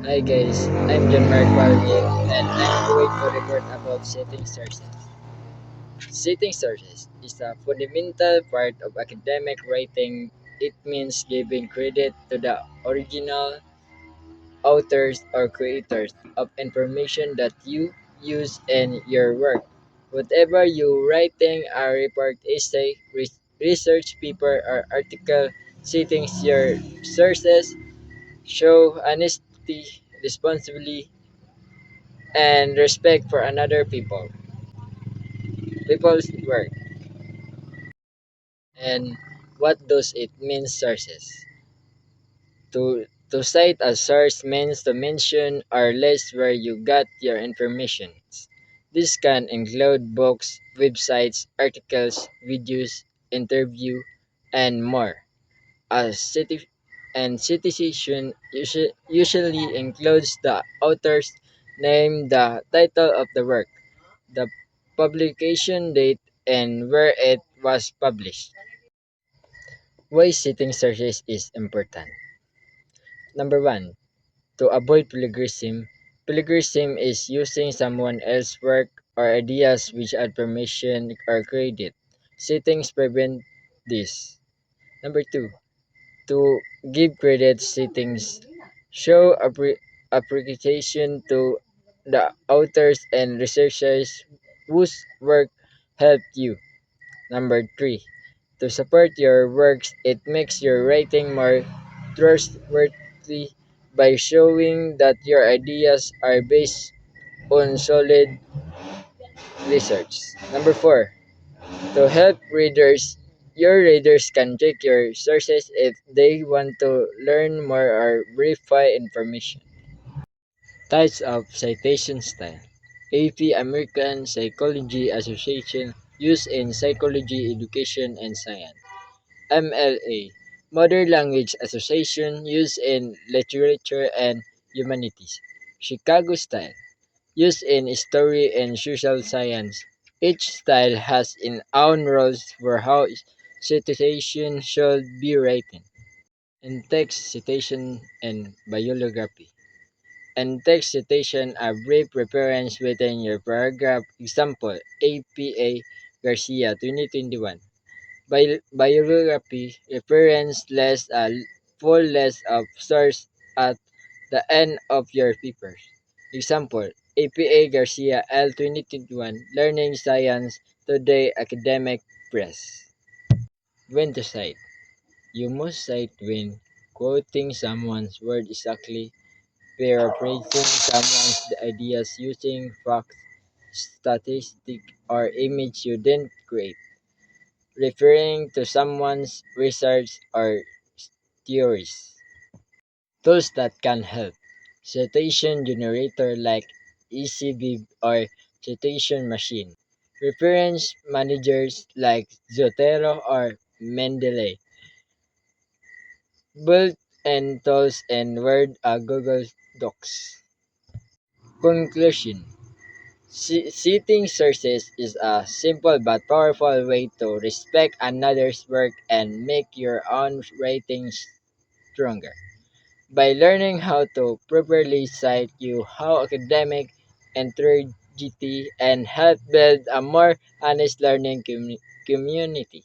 Hi guys, I'm John Mark Valdier and I'm going to report about setting sources. Setting sources is a fundamental part of academic writing. It means giving credit to the original authors or creators of information that you use in your work. Whatever you writing a report, essay, research paper or article, setting your sources show honesty, responsibility, and respect for another people's work. And what does it mean sources? To cite a source means to mention or list where you got your information. This can include books, websites, articles, videos, interview, and more. A citi- and citation usually includes the author's name, the title of the work, the publication date, and where it was published. Why citing sources is important. Number one, to avoid plagiarism. Plagiarism is using someone else's work or ideas without permission or credit. Citings prevent this. Number two, to give credit. Citings show appreciation to the authors and researchers whose work helped you. Number three, to support your works, it makes your writing more trustworthy by showing that your ideas are based on solid research. Number four, to help readers, your readers can check your sources if they want to learn more or verify information. Types of citation style. AP American Psychology Association used in psychology, education, and science. MLA Modern Language Association used in literature and humanities. Chicago style used in history and social science. Each style has its own rules for how citation should be written. In text citation and bibliography. In text citation, a brief reference within your paragraph. Example, APA Garcia 2021. Bibliography reference lists a full list of sources at the end of your papers. Example, APA Garcia L 2021 Learning Science Today Academic Press. When to cite. You must cite when quoting someone's word exactly, paraphrasing someone's ideas using facts, statistic, or image you didn't create, referring to someone's research or theories. Tools that can help. Citation generator like EasyVib or Citation Machine. Reference managers like Zotero or Mendeley. Built-in tools in Word or Google Docs. Conclusion. Citing sources is a simple but powerful way to respect another's work and make your own writing stronger. By learning how to properly cite, you how academic integrity and help build a more honest learning community.